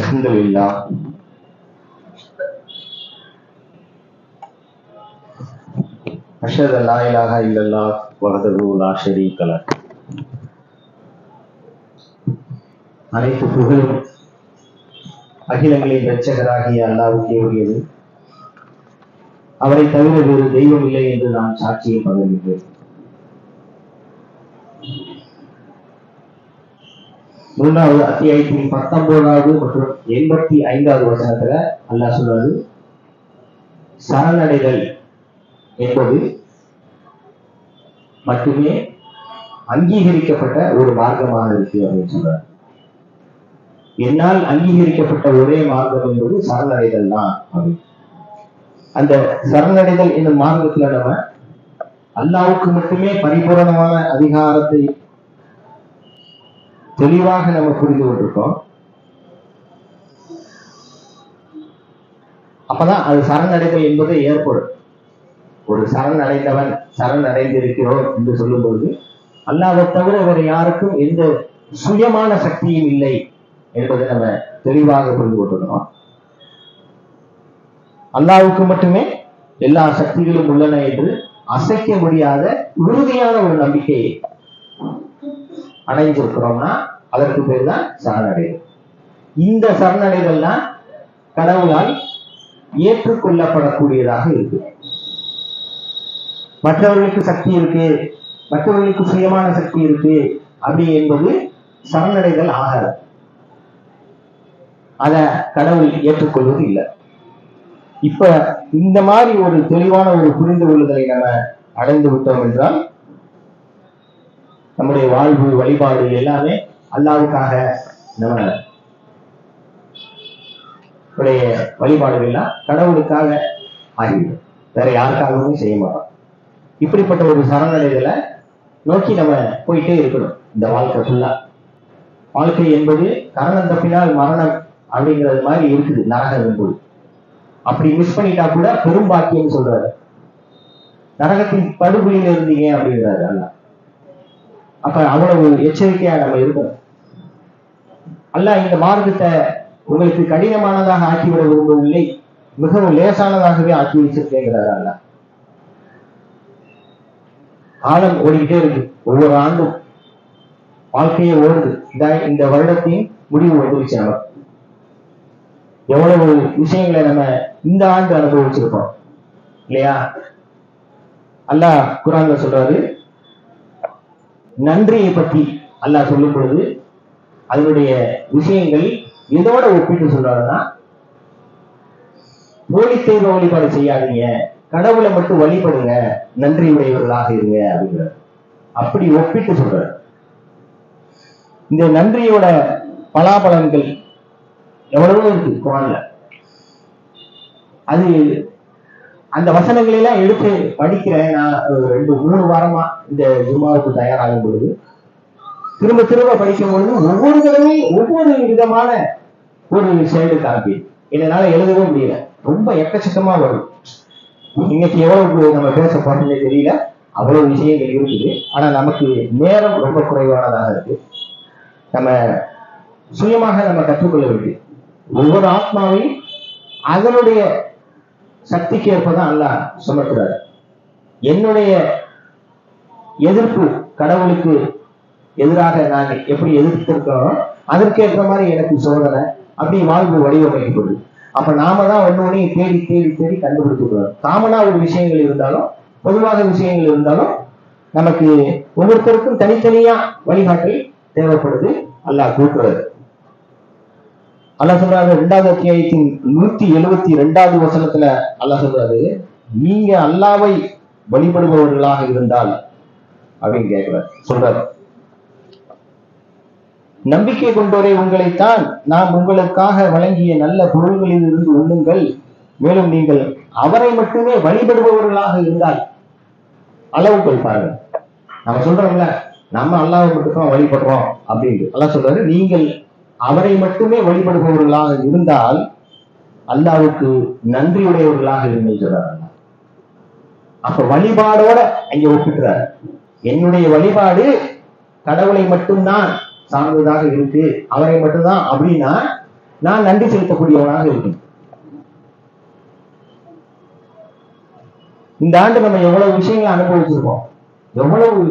الحمد لله أشهد أن لا إله إلا الله وحده لا شريك له அனைத்து புகழும் அகிலங்களின் இரட்சகராகிய அல்லாஹ்வுக்கே உரியது. அவரை தவிர வேறு தெய்வம் இல்லை என்று நான் சாட்சியை பகிர்கின்றேன். மூன்றாவது அத்தியாயத்தின் 19வது மற்றும் 85வது வசனத்துல அல்லாஹ் சொல்றாரு, சரணடைதல் என்பது மட்டுமே அங்கீகரிக்கப்பட்ட ஒரு மார்க்கமாக இருக்கு அப்படின்னு சொல்றாரு. என்னால் அங்கீகரிக்கப்பட்ட ஒரே மார்க்கம் என்பது சரணடைதல் தான். அந்த சரணடைதல் என்னும் மார்க்கத்துல நம்ம அல்லாஹ்வுக்கு மட்டுமே பரிபூரணமான அதிகாரத்தை தெளிவாக நம்ம புரிந்து கொண்டிருக்கோம். அப்பதான் அது சரணடைதல் என்பது ஏற்படும். ஒரு சரணடைந்தவன் சரணடைந்திருக்கிறோம் என்று சொல்லும் பொழுது அல்லாஹ்வை தவிர வேறு யாருக்கும் எந்த சுயமான சக்தியும் இல்லை என்பதை நம்ம தெளிவாக புரிந்து கொண்டிருக்கோம். அல்லாஹ்வுக்கு மட்டுமே எல்லா சக்திகளும் உள்ளன என்று அசைக்க முடியாத உறுதியான ஒரு நம்பிக்கையை அடைஞ்சிருக்கிறோம்னா அதற்கு பேர் தான் சரணடைதல். இந்த சரணடைதல் தான் கடவுளால் ஏற்றுக்கொள்ளப்படக்கூடியதாக இருக்கு. மற்றவர்களுக்கு சக்தி இருக்கு, மற்றவர்களுக்கு சுயமான சக்தி இருக்கு அப்படி என்பது சரணடைதல் ஆகாது. அத கடவுள் ஏற்றுக்கொள்வது இல்லை. இப்ப இந்த மாதிரி ஒரு தெளிவான ஒரு புரிந்து கொள்ளுதலை நம்ம அடைந்து விட்டோம் என்றால் நம்முடைய வாழ்வு வழிபாடு எல்லாமே அல்லாஹ்வுக்காக நம்முடைய வழிபாடுகள்லாம் கடவுளுக்காக ஆகிவிடும். வேற யாருக்காகவும் செய்ய மாட்டோம். இப்படிப்பட்ட ஒரு சரணடைதலை நோக்கி நம்ம போயிட்டே இருக்கணும். இந்த வாழ்க்கை ஃபுல்லா வாழ்க்கை என்பது கரணம் தப்பினால் மரணம் அப்படிங்கிறது மாதிரி இருக்குது நரகம் என்பது. அப்படி மிஸ் பண்ணிட்டா கூட பெரும் பாக்கியம் சொல்றாரு. நரகத்தின் படுகொலியில இருந்தீங்க அப்படிங்கிறாரு அல்லாஹ். அப்ப அவ்வளவு எச்சரிக்கையா நம்ம இருக்கணும். அல்லாஹ் இந்த மார்க்கத்தை உங்களுக்கு கடினமானதாக ஆக்கிவிட விரும்பவில்லை, மிகவும் லேசானதாகவே ஆக்கி வச்சிருக்கேங்கிறாரு அல்லாஹ். காலம் ஓடிக்கிட்டே இருக்கு, ஒவ்வொரு ஆண்டும் வாழ்க்கையே ஓடுது. இந்த வருடத்தின் முடிவு வந்துருச்சு. நம்ம எவ்வளவு விஷயங்களை நம்ம இந்த ஆண்டு அனுபவிச்சிருக்கோம் இல்லையா? அல்லாஹ் குர்ஆன்ல சொல்றாரு, நன்றியை பற்றி அல்லாஹ் சொல்லும் பொழுது அதனுடைய விஷயங்கள் எதோட ஒப்பிட்டு சொல்றாருன்னா, போலி தெய்வ வழிபாடு செய்யாதீங்க, கடவுளை மட்டும் வழிபடுங்க, நன்றி உடையவர்களாக இருங்க அப்படிங்கிறார். அப்படி ஒப்பிட்டு சொல்றாரு. இந்த நன்றியோட பலாபலன்கள் எவ்வளவோ இருக்கு குர்ஆன்ல. அது அந்த வசனங்களெல்லாம் எடுத்து படிக்கிறேன் நான் 2-3 வாரமா இந்த ஜும்மாவுக்கு தயாராகும் பொழுது திரும்ப திரும்ப படிக்கும் பொழுது ஒவ்வொரு தடவையும் ஒவ்வொரு விதமான ஒரு செயலு காப்பி என்னால எழுதவே முடியல. ரொம்ப எக்கச்சக்கமா வரும். இன்னைக்கு எவ்வளவு நம்ம பேச போறோம்னே தெரியல, அவ்வளவு விஷயங்கள் இருக்குது. ஆனா நமக்கு நேரம் ரொம்ப குறைவானதாக இருக்கு. நம்ம சுயமாக நம்ம கற்றுக்கொள்ள வேண்டிய ஒவ்வொரு ஆத்மாவையும் அதனுடைய சக்திக்கு ஏற்பதான் அல்லாஹ் சுமக்கிறார். என்னுடைய எதிர்ப்பு கடவுளுக்கு எதிராக நான் எப்படி எதிர்த்திருக்கிறோம் அதற்கேற்ற மாதிரி எனக்கு சோதனை அப்படி வாழ்வு வடிவமைக்கப்படுது. அப்ப நாம தான் ஒன்னொன்னையும் தேடி தேடி தேடி கண்டுபிடிச்சுக்கிறோம். காமனா ஒரு விஷயங்கள் இருந்தாலும் பொதுவாக விஷயங்கள் இருந்தாலும் நமக்கு ஒவ்வொருத்தருக்கும் தனித்தனியா வழிகாட்டல் தேவைப்படுது. அல்லாஹ் கூட்டுறது. அல்லாஹ் சொல்றாரு 2வது அத்தியாயத்தின் 172வது வசனத்துல அல்லாஹ் சொல்றாரு, நீங்க அல்லாஹ்வை வழிபடுபவர்களாக இருந்தால் அப்படின்னு கேட்கிறார். சொல்றாரு, நம்பிக்கை கொண்டோரே உங்களைத்தான் நாம் உங்களுக்காக வழங்கிய நல்ல பொருள்களில் இருந்து உண்ணுங்கள், மேலும் நீங்கள் அவரை மட்டுமே வழிபடுபவர்களாக இருந்தால். அளவுகள் பாருங்க. நம்ம சொல்றோம்ல நம்ம அல்லாஹ்வை மட்டும் வழிபடுறோம் அப்படின்னு. அல்லாஹ் சொல்றாரு, நீங்கள் அவரை மட்டுமே வழிபடுபவர்களாக இருந்தால் அல்லாஹ்வுக்கு நன்றியுடையவர்களாக இருங்கள் சொல்றாரு. அப்ப வழிபாடோட அங்க ஒப்பிட்டுறாரு. என்னுடைய வழிபாடு கடவுளை மட்டும்தான் சார்ந்ததாக இருக்கு, அவரை மட்டும்தான் அப்படின்னா நான் நன்றி செலுத்தக்கூடியவனாக இருக்கேன். இந்த ஆண்டு நம்ம எவ்வளவு விஷயங்களை அனுபவிச்சிருக்கோம், எவ்வளவு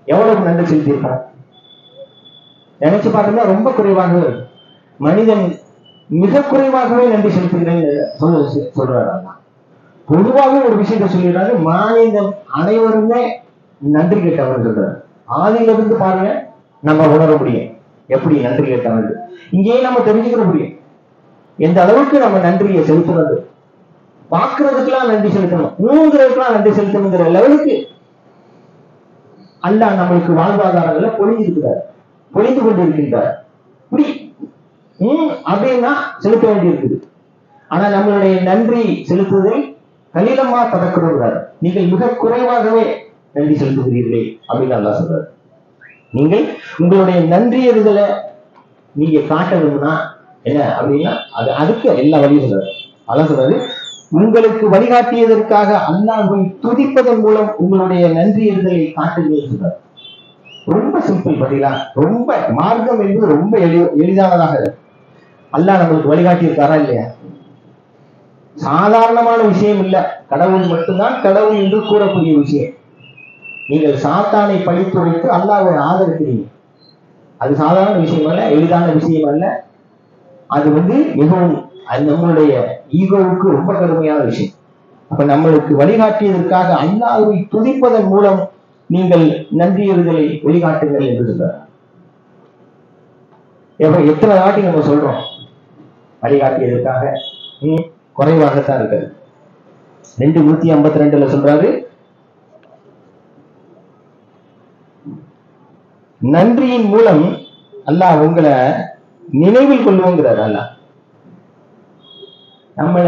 எவ்வளவு நன்றி செலுத்தியிருக்கோம் நினைச்சு பார்த்தோம்னா ரொம்ப குறைவாகவே இருக்கும். மனிதன் மிக குறைவாகவே நன்றி செலுத்துகிறேன் சொல்றாரு. பொதுவாக ஒரு விஷயத்த சொல்லிடுறாரு, மனிதன் அனைவருமே நன்றி கேட்டவர்கள் சொல்றாரு. ஆதியிலிருந்து பாருங்க, நம்ம உணர முடியும் எப்படி நன்றி கேட்டவர்கள். இங்கேயே நம்ம தெரிஞ்சுக்கிற முடியும் எந்த அளவுக்கு நம்ம நன்றியை செலுத்துறது. பார்க்கறதுக்கெல்லாம் நன்றி செலுத்தணும், ஊங்குறதுக்கெல்லாம் நன்றி செலுத்தணுங்கிற லெவலுக்கு அல்லாஹ் நம்மளுக்கு வாழ்வாதாரங்களை பொழிஞ்சிருக்கிறார், பொழிந்து கொண்டிருக்கின்றார். இப்படி அப்படின்னா செலுத்த வேண்டி இருக்குது. ஆனா நம்மளுடைய நன்றி செலுத்துவதை கலிலமா தடக்கிறார். நீங்கள் மிக குறைவாகவே நன்றி செலுத்துகிறீர்களே அப்படின்னு அல்லாஹ் சொல்றாரு. நீங்கள் உங்களுடைய நன்றி எதுகளை நீங்க காட்டணும்னா என்ன அப்படின்னா அதுக்கு எல்லா வழியும் சொல்றாரு. அல்லாஹ் சொல்றாரு, உங்களுக்கு வழிகாட்டியதற்காக அல்லாஹ்வை துதிப்பதன் மூலம் உங்களுடைய நன்றி எதுகளை காட்டுங்கள் சொல்றாரு. ரொம்ப சிம்பிள் பதிலா, ரொம்ப மார்க்கம் என்பது ரொம்ப எளிதானதாக இருக்கு. அல்லாஹ் நம்மளுக்கு வழிகாட்டி இருக்காரா இல்லையா? சாதாரணமான விஷயம் இல்ல, கடவுள் மட்டும்தான் கடவுள் என்று கூறக்கூடிய விஷயம். நீங்கள் சாத்தானை பழித்து வைத்து அல்லாஹ்வை ஆதரிக்கிறீங்க, அது சாதாரண விஷயம் அல்ல, எளிதான விஷயம் அல்ல. அது மிகவும் நம்மளுடைய ஈகோவுக்கு ரொம்ப கடுமையான விஷயம். அப்ப நம்மளுக்கு வழிகாட்டியதற்காக அல்லாஹ்வை துதிப்பதன் மூலம் நீங்கள் நன்றியறிதலை வெளிக்காட்டுங்கள் என்று சொல்றார். எத்தனை வாட்டி நம்ம சொல்றோம் வழிகாட்டியதற்காக? குறைவாகத்தான் இருக்காது. 2:152 சொல்றாரு, நன்றியின் மூலம் அல்லாஹ் உங்களை நினைவில் கொள்ளுங்கிறார். அல்லாஹ் நம்மள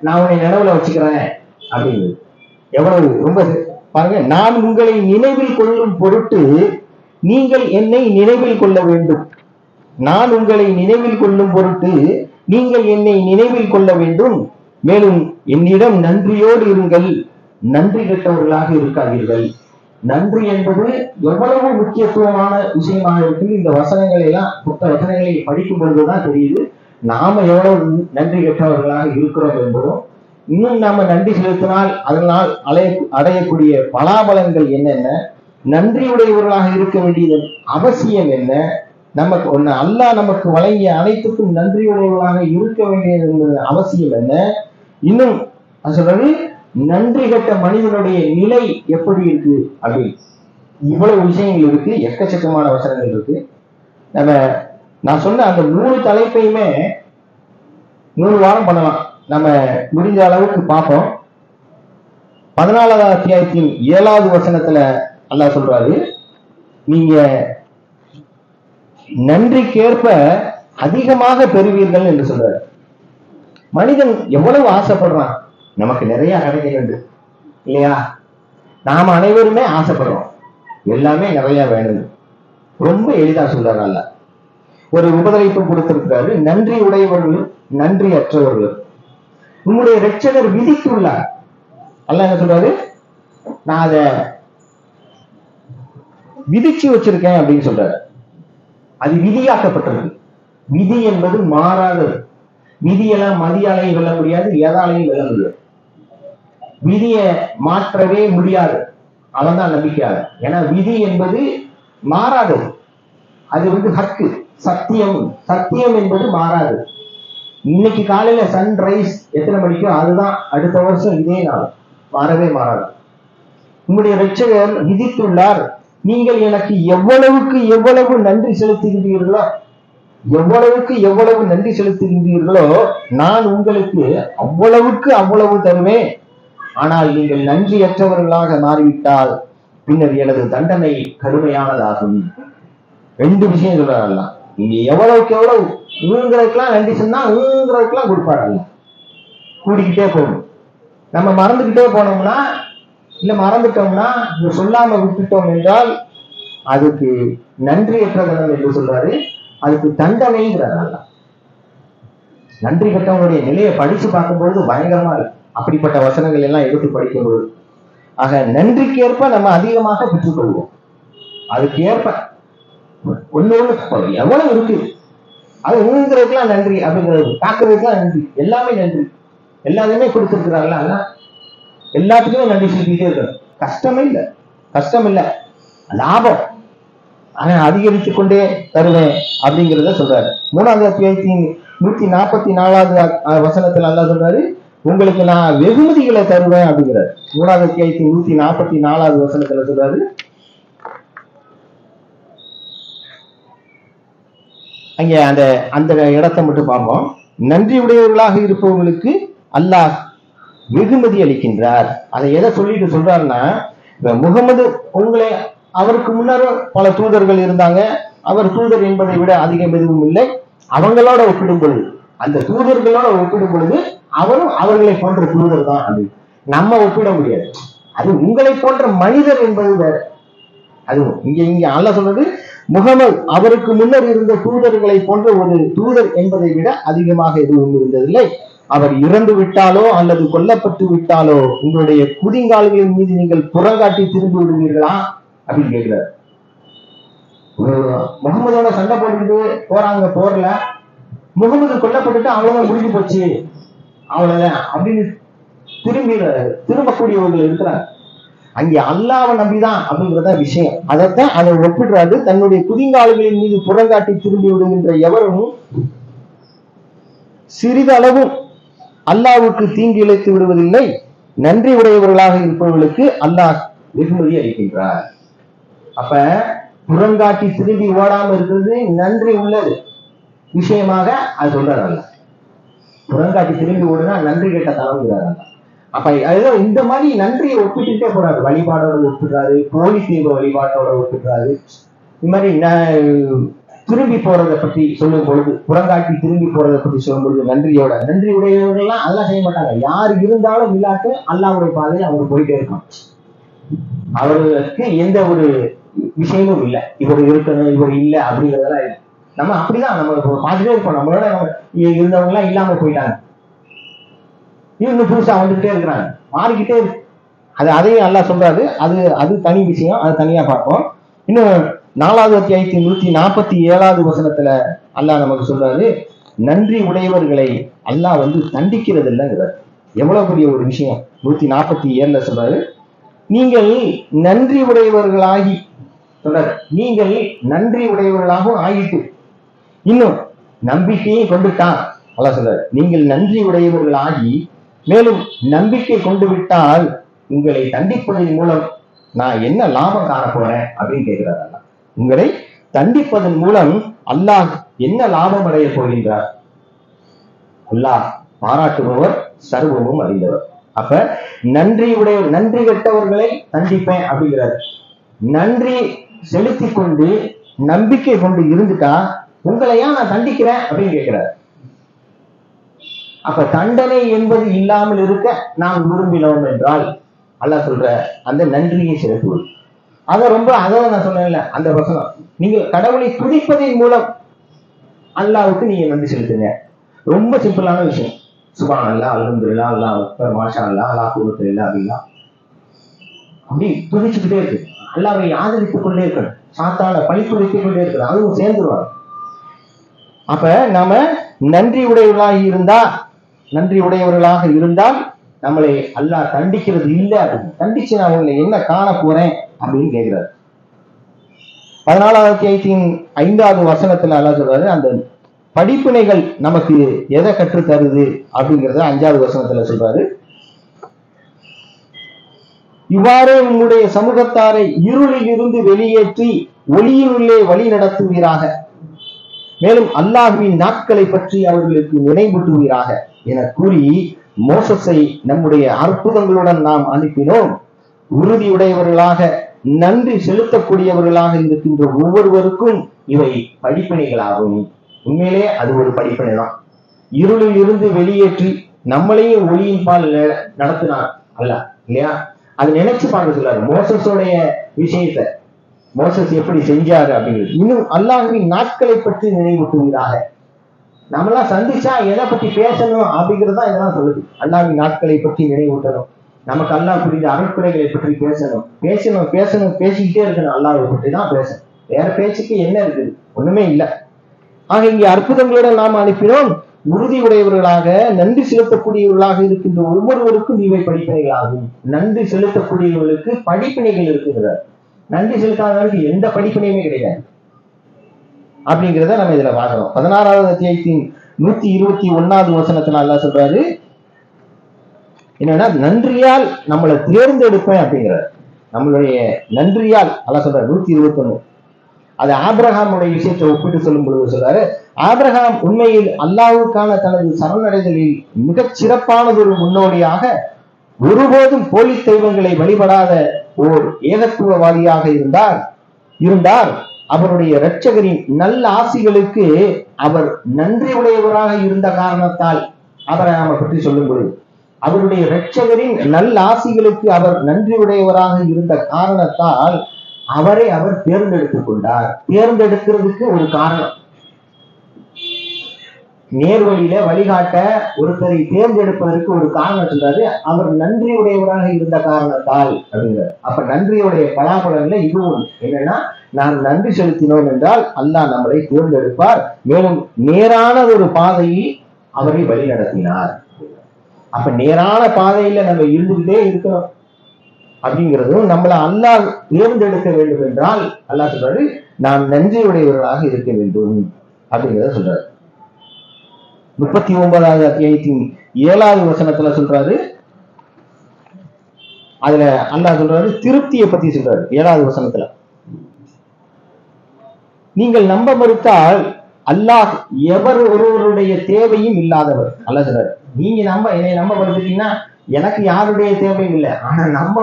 நான் உன்னை நினைவுல வச்சுக்கிறேன் அப்படின்னு எவ்வளவு ரொம்ப பாருங்க. நான் உங்களை நினைவில் கொள்ளும் பொருட்டு நீங்கள் என்னை நினைவில் கொள்ள வேண்டும். நான் உங்களை நினைவில் கொள்ளும் பொருட்டு நீங்கள் என்னை நினைவில் கொள்ள வேண்டும். மேலும் என்னிடம் நன்றியோடு இருங்கள், நன்றி கெட்டவர்களாக இருக்காதீர்கள். நன்றி என்பது எவ்வளவு முக்கியத்துவமான விஷயமாக இருக்கு. இந்த வசனங்களை எல்லாம் வசனங்களை படிக்கும் பொழுதுதான் தெரியுது நாம எவ்வளவு நன்றி கெட்டவர்களாக இருக்கிறோம் என்பதும், இன்னும் நாம நன்றி செலுத்தினால் அதனால் அடையக்கூடிய பலாபலங்கள் என்னென்ன, நன்றியுடையவர்களாக இருக்க வேண்டியது அவசியம் என்ன, நமக்கு ஒண்ணு அல்லாஹ் நமக்கு வழங்கிய அனைத்துக்கும் நன்றியுடையவர்களாக இருக்க வேண்டியது அவசியம் என்ன, இன்னும் சொல்றது நன்றி கட்ட மனிதனுடைய நிலை எப்படி இருக்கு அப்படின்னு இவ்வளவு விஷயங்கள் இருக்கு. எக்கச்சக்கமான வசனங்கள் இருக்கு. நான் சொன்ன அந்த 3 தலைப்பையுமே 3 வாரம் பண்ணலாம். நம்ம முடிஞ்ச அளவுக்கு பார்ப்போம். 14வது அத்தியாயத்தின் 7வது வசனத்துல அல்லாஹ் சொல்றாரு, நீங்க நன்றிக்கேற்ப அதிகமாக பெறுவீர்கள் என்று சொல்றாரு. மனிதன் எவ்வளவு ஆசைப்படுறான், நமக்கு நிறைய கிடைக்கிறது இல்லையா? நாம அனைவருமே ஆசைப்படுறோம், எல்லாமே நிறைய வேணும். ரொம்ப எளிதா சொல்றாரு அல்லாஹ். ஒரு உபதலைப்பு கொடுத்திருக்கிறாரு, நன்றி உடையவர்களும் நன்றி அற்றவர்களும் உங்களுடைய இரட்சகர் விதித்துள்ளார். அல்லாஹ் என்ன சொல்றாரு, நான் அதை விதிச்சு வச்சிருக்கேன் அப்படின்னு சொல்றாரு. அது விதியாக்கப்பட்டிருக்கு. விதி என்பது மாறாதது. விதியெல்லாம் மதியாலையும் வெல்ல முடியாது, எதாலையும் வெல்ல முடியாது. விதியை மாற்றவே முடியாது. அவன்தான் நம்பிக்கையாளர். ஏன்னா விதி என்பது மாறாதது. அது ஹக்கு, சத்தியம். சத்தியம் என்பது மாறாது. இன்னைக்கு காலையில சன்ரைஸ் எத்தனை மணிக்கோ அதுதான் அடுத்த வருஷம் இதே நாள், மாறவே மாறாது. உங்களுடைய இரட்சகர் விதித்துள்ளார், நீங்கள் எனக்கு எவ்வளவுக்கு எவ்வளவு நன்றி செலுத்துகின்றீர்களோ, எவ்வளவுக்கு எவ்வளவு நன்றி செலுத்துகின்றீர்களோ நான் உங்களுக்கு அவ்வளவுக்கு அவ்வளவு தருவேன். ஆனால் நீங்கள் நன்றியற்றவர்களாக மாறிவிட்டால் பின்னர் எனது தண்டனை கடுமையானதாகும். 2 விஷயம் சொல்றாங்க. நீங்க எவ்வளவுக்கு எவ்வளவு ஊங்கிறதுக்கெல்லாம் நன்றி சொன்னா ஊங்கிறதுக்கெல்லாம் கொடுப்பாரு. கூடிக்கிட்டே போகணும். நம்ம மறந்துகிட்டே போனோம்னா, இல்ல மறந்துட்டோம்னா, சொல்லாம விட்டுட்டோம் என்றால் அதுக்கு நன்றியற்றவர்கள் என்று சொல்றாரு. அதுக்கு தண்டனைங்கிறார். நன்றி கட்டவங்களுடைய நிலையை படிச்சு பார்க்கும்போது பயங்கரமா இருக்கு. அப்படிப்பட்ட வசனங்கள் எல்லாம் எடுத்து படிக்கும்போது, ஆக நன்றிக்கேற்ப நம்ம அதிகமாக பெற்றுக்கொள்வோம். அதுக்கு ஏற்ப ஒண்ணு எவ்வளவு இருக்கு. அது ஊங்குறதுக்கெல்லாம் நன்றி அப்படிங்கிறது, காக்குறதுக்கெல்லாம் நன்றி, எல்லாமே நன்றி, எல்லாருமே கொடுத்துருக்கிறாங்களா, எல்லாத்துக்குமே நன்றி சொல்லிக்கிட்டே இருக்கணும். கஷ்டமே இல்லை, கஷ்டம் இல்லை, லாபம் ஆனா அதிகரித்து கொண்டே தருவேன் அப்படிங்கிறத சொல்றாரு. 3வது அத்தியாயத்தின் 144வது வசனத்துல அல்லாஹ் சொல்றாரு, உங்களுக்கு நான் வெகுமதிகளை தருவேன் அப்படிங்கிறாரு. 3வது அத்தியாயத்தின் 144வது வசனத்துல சொல்றாரு, அங்க அந்த அந்த இடத்தை மட்டும் பார்ப்போம். நன்றி உடையவர்களாக இருப்பவர்களுக்கு அல்லாஹ் வெகுமதி அளிக்கின்றார். அதை எதை சொல்லிட்டு சொல்றாருன்னா, இப்ப முகமது உங்களை, அவருக்கு முன்னர் பல தூதர்கள் இருந்தாங்க, அவர் தூதர் என்பதை விட அதிகம் எதுவும் இல்லை. அவங்களோட ஒப்பிடும் பொழுது, அந்த தூதர்களோட ஒப்பிடும் பொழுது அவரும் அவர்களை போன்ற தூதர் தான். அது நம்ம ஒப்பிட முடியாது, அது உங்களை போன்ற மனிதர் என்பது வேற. அதுவும் இங்க அல்லாஹ் சொல்றது, முகமது அவருக்கு முன்னர் இருந்த தூதர்களை போன்ற ஒரு தூதர் என்பதை விட அதிகமாக எதுவும் இருந்ததில்லை. அவர் இறந்து விட்டாலோ அல்லது கொல்லப்பட்டு விட்டாலோ உங்களுடைய குதிங்கால்களின் மீது நீங்கள் புறங்காட்டி திரும்பி விடுவீர்களா அப்படின்னு கேட்கிறார். முகமதோட சண்டை போட்டுக்கிட்டு போறாங்க, போர்ல முகமது கொல்லப்பட்டுட்டு அவ்வளவுதான், முடிஞ்சு போச்சு, அவ்வளவுதான் அப்படின்னு திரும்பக்கூடியவர்கள் இருக்கிறாங்க. அங்கே அல்லாஹ்வை நம்பிதான் அப்படிங்கிறத விஷயம். அதைத்தான் அதை ஒப்பிடுறாரு. தன்னுடைய குதிங்கால்களின் மீது புறங்காட்டி திரும்பி விடுகின்ற எவரும் சிறிதளவும் அல்லாஹ்வுக்கு தீங்கு இழைத்து விடுவதில்லை. நன்றி உடையவர்களாக இருப்பவர்களுக்கு அல்லாஹ் வெகுமதி அளிக்கின்றார். அப்ப புறங்காட்டி திரும்பி ஓடாம இருக்கிறது நன்றி உள்ளது விஷயமாக அது சொல்றாரு. புறங்காட்டி திரும்பி ஓடுனா நன்றி கேட்ட தரவுங்கிறாரு. அப்ப அதுதான் இந்த மாதிரி நன்றியை ஒப்பிட்டுட்டே போறாரு. வழிபாடோட ஒப்பிடுறாரு, போலி தெய்வ வழிபாட்டோட ஒப்பிடுறாரு. இந்த மாதிரி திரும்பி போறதை பற்றி சொல்லும் பொழுது, புறங்காட்டி திரும்பி போறதை பற்றி சொல்லும் பொழுது நன்றியோட, நன்றி உடையவர்கள்லாம் அதெல்லாம் செய்ய மாட்டாங்க. யார் இருந்தாலும் இல்லாட்டு அல்லாஹ்வுடைய பாதையில் அவங்க போயிட்டே இருக்காங்க. அவர்களுக்கு எந்த ஒரு விஷயமும் இல்லை, இவர் இருக்கணும் இவர் இல்லை அப்படிங்கிறதெல்லாம் இல்லை. நம்ம அப்படிதான் நம்ம பார்த்துட்டே இருப்போம். நம்மளோட இருந்தவங்க எல்லாம் இல்லாம போயிட்டாங்க, இன்னும் புதுசா வந்துகிட்டே இருக்கிறாங்க, மாறிக்கிட்டே இருக்கு. அதையும் அல்லாஹ் சொல்றாரு. அது தனி விஷயம், அது தனியா பார்ப்போம். இன்னும் 4வது அத்தியாயத்தின் 147வது வசனத்துல அல்லாஹ் நமக்கு சொல்றாரு, நன்றி உடையவர்களை அல்லாஹ் தண்டிக்கிறது இல்லைங்கிறார். எவ்வளவு பெரிய ஒரு விஷயம். 147ல சொல்றாரு, நீங்கள் நன்றி உடையவர்களாகி சொல்றாரு, நீங்கள் நன்றி உடையவர்களாகவும் ஆகிட்டு இன்னும் நம்பிக்கையும் கொண்டுட்டான். அல்லாஹ் சொல்றாரு, நீங்கள் நன்றி உடையவர்களாகி மேலும் நம்பிக்கை கொண்டு விட்டால் உங்களை தண்டிப்பதன் மூலம் நான் என்ன லாபம் காண போறேன் அப்படின்னு கேட்கிறார். அல்லாஹ் உங்களை தண்டிப்பதன் மூலம் அல்லாஹ் என்ன லாபம் அடைய போகின்றார்? அல்லாஹ் பாராட்டுபவர், சர்வமும் அறிந்தவர். அப்ப நன்றி கெட்டவர்களை தண்டிப்பேன் அப்படிங்கிறார். நன்றி செலுத்தி கொண்டு நம்பிக்கை கொண்டு இருந்துட்டா உங்களையா நான் தண்டிக்கிறேன் அப்படின்னு கேட்கிறார். அப்ப தண்டனை என்பது இல்லாமல் இருக்க நாம் விரும்பினோம் என்றால் அல்லாஹ் சொல்ற அந்த நன்றியை செலுத்துவது. அதை நான் சொன்னேன்ல அந்த வசனம், நீங்க கடவுளை துதிப்பதன் மூலம் அல்லாஹ்வுக்கு நீங்க நன்றி செலுத்துங்க. ரொம்ப சிம்பிளான விஷயம். சுப்ஹான் அல்லாஹ், அல்ஹம்துலில்லாஹ், அல்லாஹ் அக்பர், மாஷா அல்லாஹ், லா குவத்த இல்லா பில்லாஹ், அப்படி துதிச்சுக்கிட்டே இருக்கு. அல்லாஹ்வை ஆதரித்துக் கொண்டே இருக்கணும், சாத்தான பழித்துரைத்துக் கொண்டே இருக்கணும், அதுவும் சேர்ந்துருவாங்க. அப்ப நாம நன்றி உடையவர்களாக இருந்தால் நம்மளை அல்லாஹ் தண்டிக்கிறது இல்லை. தண்டிச்சு நான் உங்களை என்ன காண போறேன் அப்படின்னு கேட்கிறார். 14வது அத்தியாயத்தின் 5வது வசனத்துல அல்லாஹ் சொல்றாரு, அந்த படிப்பினைகள் நமக்கு எதை கற்று தருது அப்படிங்கிறத 5வது வசனத்துல சொல்றாரு. இவ்வாறே உங்களுடைய சமூகத்தாரை இருளில் இருந்து வெளியேற்றி ஒளியினுள்ளே வழி நடத்துவீராக, மேலும் அல்லாஹ்வின் நாட்களை பற்றி அவர்களுக்கு நினைவூட்டுவீராக என கூறி மோசஸை நம்முடைய அற்புதங்களுடன் நாம் அனுப்பினோம். உறுதியுடையவர்களாக நன்றி செலுத்தக்கூடியவர்களாக இருக்கின்ற ஒவ்வொருவருக்கும் இவை படிப்பினைகளாகும். உண்மையிலே அது ஒரு படிப்பினை தான். இருளில் இருந்து வெளியேற்றி நம்மளையும் ஒளியின் பால் நடத்தினார் அல்லாஹ் இல்லையா? அது நினைச்சு பார்க்க சொல்லாரு மோசஸோடைய விஷயத்தை, மோசஸ் எப்படி செஞ்சாரு அப்படிங்கிறது. இன்னும் அல்லாஹ்வின் நாட்களை பற்றி நினைவூட்டுவீராக. நம்மளாம் சந்திச்சா எதை பத்தி பேசணும் அப்படிங்கிறது தான் இதெல்லாம் சொல்லுது. அல்லாஹ்வின் நாட்களை பற்றி நினைவூட்டணும், நமக்கு அல்லாஹ் புரிந்த அருட்கொடைகளை பற்றி பேசிக்கிட்டே இருக்கணும். அல்லாஹ்வை பற்றி தான் பேசணும். வேற பேச்சுக்கு என்ன இருக்குது? ஒண்ணுமே இல்லை. ஆக இங்கே அற்புதங்களுடன் நாம் அனுப்பினோம். உறுதி உடையவர்களாக நன்றி செலுத்தக்கூடியவர்களாக இருக்கின்ற ஒவ்வொருவருக்கும் இவை படிப்பினைகளாகும். நன்றி செலுத்தக்கூடியவர்களுக்கு படிப்பினைகள் இருக்குகிறார். நன்றி செலுத்தாதவர்களுக்கு எந்த படிப்பினையுமே கிடையாது அப்படிங்கிறத நம்ம இதுல பார்க்கிறோம். 16வது அத்தியாயத்தின் 121வது வசனத்துல அல்லாஹ் சொல்றாரு என்னன்னா, நன்றியால் நம்மளை தேர்ந்தெடுப்பேன் அப்படிங்கிறார். நம்மளுடைய நன்றியால் அல்லாஹ் சொல்றாரு 121. அது ஆபிரகாமுடைய விஷயத்தை ஒப்பிட்டு சொல்லும் பொழுது சொல்றாரு, ஆபிரகாம் உண்மையில் அல்லாஹ்வுக்கான தனது சரணடைதலில் மிகச் சிறப்பானது ஒரு முன்னோடியாக ஒருபோதும் போலி தெய்வங்களை வழிபடாத ஓர் ஏகத்துவவாதியாக இருந்தார். அவருடைய இரட்சகரின் நல்ல ஆசிகளுக்கு அவர் நன்றி உடையவராக இருந்த காரணத்தால், ஆபிரகாமை பற்றி சொல்லும் பொழுது அவருடைய இரட்சகரின் நல்ல ஆசிகளுக்கு அவர் நன்றி உடையவராக இருந்த காரணத்தால் அவரை அவர் தேர்ந்தெடுத்துக் கொண்டார். தேர்ந்தெடுக்கிறதுக்கு ஒரு காரணம், நேர்வழியில வழிகாட்ட ஒருத்தரை தேர்ந்தெடுப்பதற்கு ஒரு காரணம் சொல்றாரு, அவர் நன்றி உடையவராக இருந்த காரணத்தால் அப்படிங்கிறார். அப்ப நன்றியுடைய பலாபலன்ல இதுவும் என்னன்னா, நாம் நன்றி செலுத்தினோம் என்றால் அல்லாஹ் நம்மளை தேர்ந்தெடுப்பார், மேலும் நேரான ஒரு பாதையில் அவரை வழி நடத்தினார். அப்ப நேரான பாதையில நம்ம இருந்துகிட்டே இருக்கணும் அப்படிங்கிறதும், நம்மளை அல்லாஹ் தேர்ந்தெடுக்க வேண்டும் என்றால் அல்லாஹ் சொல்றாரு நாம் நன்றியுடையவர்களாக இருக்க வேண்டும் அப்படிங்கிறத சொல்றாரு. 39வது அத்தியாயத்தின் 7வது வசனத்துல சொல்றாரு, அதுல அல்லாஹ் சொல்றாரு திருப்தியை பத்தி சொல்றாரு. 7வது வசனத்துல, நீங்கள் நம்ப மறுத்தால் அல்லாஹ் எவர் ஒருவருடைய தேவையும் இல்லாதவர். அல்லாஹ் சொல்றாரு, நீங்க என்னை நம்ப மறுத்துட்டீங்கன்னா எனக்கு யாருடைய தேவையும் இல்லை. ஆனா நம்ப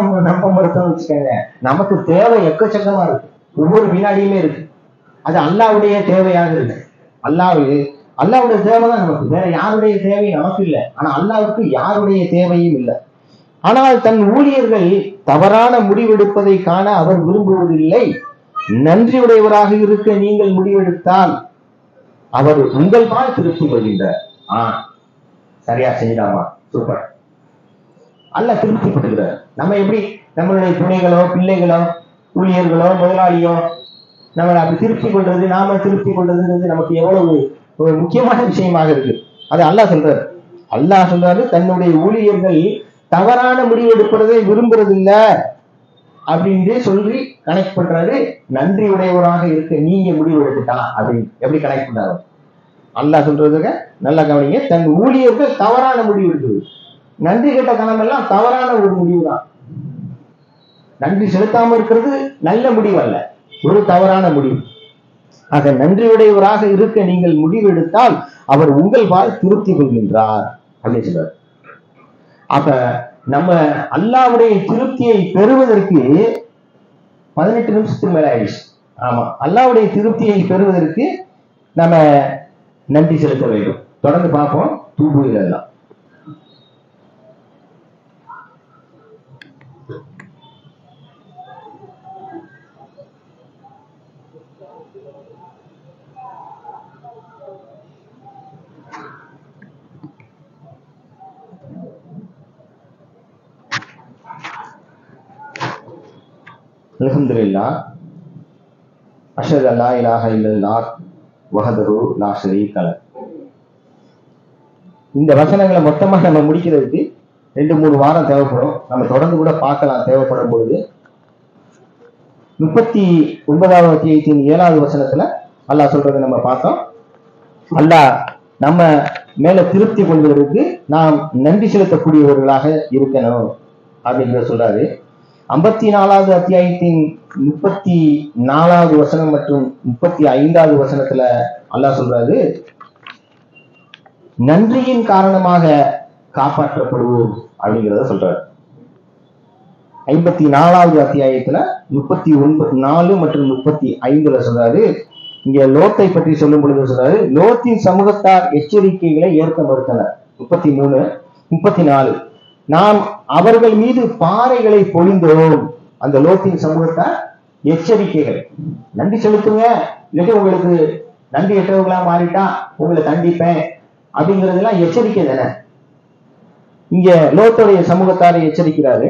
மறுத்தோம்னு வச்சுக்கோங்க, நமக்கு தேவை எக்கச்சக்கமா இருக்கு, ஒவ்வொரு வினாடியுமே இருக்கு. அது அல்லாஹ்வுடைய தேவையாக இருக்கு. அல்லாஹ்வுடைய தேவைதான் நமக்கு, வேற யாருடைய தேவை நமக்கு இல்லை. ஆனா அல்லாஹ்வுக்கு யாருடைய தேவையும் இல்லை. ஆனால் தன் ஊழியர்கள் தவறான முடிவெடுப்பதை காண அவர் விரும்புவதில்லை. நன்றியுடையவராக இருக்க நீங்கள் முடிவெடுத்தால் அவர் உங்கள் பால் திருப்தி கொள்கின்றார். சரியா செஞ்சிடாமா, சூப்பர், அல்லாஹ் திருப்திப்படுகிறார். நம்ம எப்படி நம்மளுடைய துணைகளோ பிள்ளைகளோ ஊழியர்களோ முதலாளியோ நம்மளை அப்படி திருப்தி கொள்றது, நாம திருப்தி கொள்றதுங்கிறது நமக்கு எவ்வளவு ஒரு முக்கியமான விஷயமாக இருக்கு. அது அல்லாஹ் சொல்றாரு தன்னுடைய ஊழியர்கள் தவறான முடிவு எடுப்பதை விரும்புறது இல்ல அப்படின்னு சொல்லி கனெக்ட் பண்றாரு. நன்றி உடையவராக இருக்க நீங்க முடிவு எடுத்துட்டா அப்படின்னு எப்படி கனெக்ட் பண்றாரு அல்லாஹ் சொல்றதுங்க நல்லா கவனிங்க. தன் ஊழியர்கள் தவறான முடிவு எடுக்குது. நன்றி கேட்ட கணமெல்லாம் தவறான ஒரு முடிவு தான். நன்றி செலுத்தாம இருக்கிறது நல்ல முடிவு அல்ல, ஒரு தவறான முடிவு. ஆக நன்றியுடையவராக இருக்க நீங்கள் முடிவு எடுத்தால் அவர் உங்கள் பால் திருப்தி கொள்கின்றார் அப்படின்னு சொல்றாரு. அப்ப நம்ம அல்லாஹ்வுடைய திருப்தியை பெறுவதற்கு 18 நிமிஷத்துக்கு மேல ஆயிடுச்சு. ஆமா, அல்லாஹ்வுடைய திருப்தியை பெறுவதற்கு நம்ம நன்றி செலுத்த வேண்டும். தொடர்ந்து பார்ப்போம் தூபுகள் எல்லாம். அல்ஹம்துலில்லாஹ் அஷ்ஹது அல்லா இலாஹ இல்லல்லாஹ் வஹ்தஹு லா ஷரீக லஹ். இந்த வசனங்களை மொத்தமா நம்ம முடிக்கிறதுக்கு 2-3 வாரம் தேவைப்படும். நம்ம தொடர்ந்து கூட பார்க்கலாம் தேவைப்படும் பொழுது. 39வது அத்தியாயத்தின் 7வது வசனத்துல அல்லாஹ் சொல்றதை நம்ம பார்த்தோம். அல்லாஹ் நம்ம மேல திருப்தி கொள்வதற்கு நாம் நன்றி செலுத்தக்கூடியவர்களாக இருக்கணும் அப்படிங்கிற சொல்றாரு. 54வது அத்தியாயத்தின் 34வது வசனம் மற்றும் 35வது வசனத்துல அல்லாஹ் சொல்றாரு, நன்றியின் காரணமாக காப்பாற்றப்படுவோம் அப்படிங்கிறத சொல்றாரு. 54வது அத்தியாயத்துல 34 மற்றும் 35ல சொல்றாரு. இங்க லோத்தை பற்றி சொல்லும் பொழுது சொல்றாரு, லோத்தின் சமூகத்தார் எச்சரிக்கைகளை ஏற்க மறுத்தனர். 33, 34 நாம் அவர்கள் மீது பாறைகளை பொழிந்தோம். அந்த லோத்தின் சமூகத்தார் எச்சரிக்கைகள், நன்றி செலுத்துங்க, இல்லாட்டி உங்களுக்கு நன்றி எட்டவர்களா மாறிட்டா உங்களை தண்டிப்பேன் அப்படிங்கிறதுலாம் எச்சரிக்கை தானே. இங்க லோத்துடைய சமூகத்தாரை எச்சரிக்கிறாரு.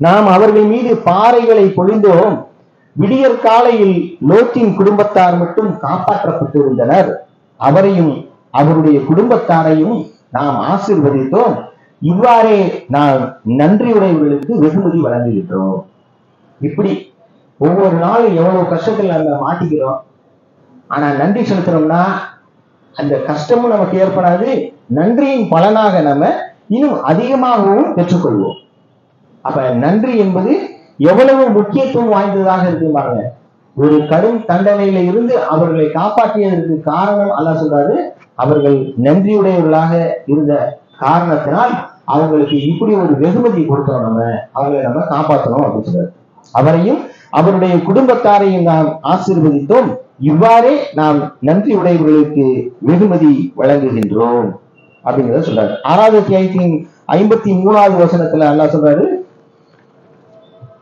நாம் அவர்கள் மீது பாறைகளை பொழிந்தோம், விடியற் காலையில் லோத்தின் குடும்பத்தார் மட்டும் காப்பாற்றப்பட்டிருந்தனர். அவரையும் அவருடைய குடும்பத்தாரையும் நாம் ஆசீர்வதித்தோம். இவ்வாறே நாம் நன்றியுடையவர்களுக்கு வெகுமதி வழங்குகின்றோம். இப்படி ஒவ்வொரு நாளும் எவ்வளவு கஷ்டத்தில் நம்ம மாட்டிக்கிறோம். ஆனா நன்றி செலுத்துறோம்னா அந்த கஷ்டமும் நமக்கு ஏற்படாது. நன்றியின் பலனாக நம்ம இன்னும் அதிகமாகவும் பெற்றுக்கொள்வோம். அப்ப நன்றி என்பது எவ்வளவு முக்கியத்துவம் வாய்ந்ததாக இருக்கு பாருங்க. ஒரு கடும் தண்டனையில இருந்து அவர்களை காப்பாற்றியதற்கு காரணம் அல்லாஹ் சொல்றாரு, அவர்கள் நன்றியுடையவர்களாக இருந்த காரணத்தினால் அவங்களுக்கு இப்படி ஒரு வெகுமதி கொடுத்தோம், அவங்களை நம்ம காப்பாற்றணும் அப்படின்னு சொல்றாரு. அவரையும் அவருடைய குடும்பத்தாரையும் நாம் ஆசீர்வதித்தோம். இவ்வாறே நாம் நன்றி உடையவர்களுக்கு வெகுமதி வழங்குகின்றோம் அப்படிங்கிறத சொல்றாரு. 6வது அத்தியாயத்தின் 53வது வசனத்துல அல்லாஹ் சொல்றாரு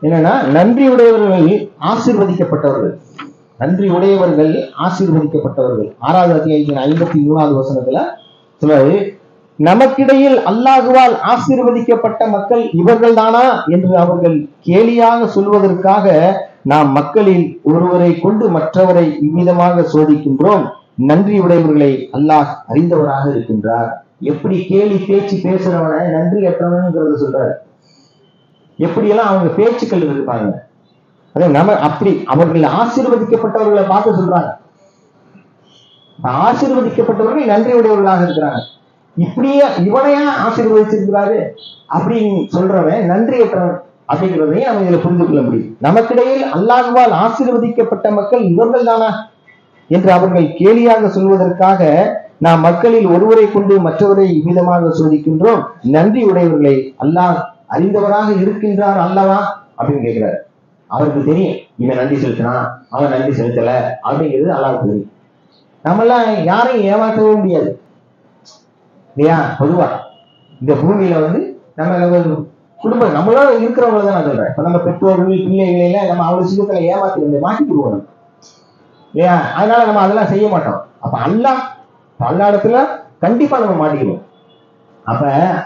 என்னன்னா, நன்றி உடையவர்கள் ஆசீர்வதிக்கப்பட்டவர்கள். நன்றி உடையவர்கள் ஆசீர்வதிக்கப்பட்டவர்கள். 6வது அத்தியாயத்தின் 53வது வசனத்துல சொல்றாரு, நமக்கிடையில் அல்லாஹுவால் ஆசீர்வதிக்கப்பட்ட மக்கள் இவர்கள் தானா என்று அவர்கள் கேலியாக சொல்வதற்காக நாம் மக்களில் ஒருவரை கொண்டு மற்றவரை இவ்விதமாக சோதிக்கின்றோம். நன்றி உடையவர்களை அல்லாஹ் அறிந்தவராக இருக்கின்றார். எப்படி கேலி பேச்சு பேசுறவன நன்றி அற்றவனுங்கிறத சொல்றாரு. எப்படியெல்லாம் அவங்க பேச்சுக்கள் இருப்பாங்க. அது நம்ம அப்படி அவர்கள் ஆசீர்வதிக்கப்பட்டவர்களை பார்த்து சொல்றாங்க. ஆசீர்வதிக்கப்பட்டவர்கள் நன்றி உடையவர்களாக இருக்கிறாங்க. இப்படியே இவனையா ஆசீர்வதிச்சிருக்கிறாரு அப்படின்னு சொல்றவன் நன்றியற்றவன் அப்படிங்கிறதையும் நம்ம இதுல புரிந்து கொள்ள முடியும். நமக்கிடையில் அல்லாஹ்வால் ஆசீர்வதிக்கப்பட்ட மக்கள் இவர்கள் தானா என்று அவர்கள் கேலியாக சொல்வதற்காக நாம் மக்களில் ஒருவரை கொண்டு மற்றவரை விதமாக சோதிக்கின்றோம். நன்றி உடையவர்களை அல்லாஹ் அறிந்தவராக இருக்கின்றார் அல்லவா அப்படின்னு கேட்கிறார். அவருக்கு தெரியும் இவன் நன்றி செலுத்தினான், அவன் நன்றி செலுத்தல அப்படிங்கிறது அல்லாஹ்வுக்கு தெரியும். நம்மெல்லாம் யாரையும் ஏமாற்றவே முடியாது இல்லையா? பொதுவா இந்த பூமியில நம்ம குடும்பம் நம்மளோட இருக்கிறவங்கள தான் நான் சொல்றேன். இப்ப நம்ம பெற்றோர்கள் பிள்ளைகள நம்ம அவ்வளவு சீக்கிரத்துல ஏமாத்தி மாட்டிக்குவோம் இல்லையா? அதனால நம்ம அதெல்லாம் செய்ய மாட்டோம். அப்ப அல்லா இடத்துல கண்டிப்பா நம்ம மாட்டிக்குவோம். அப்ப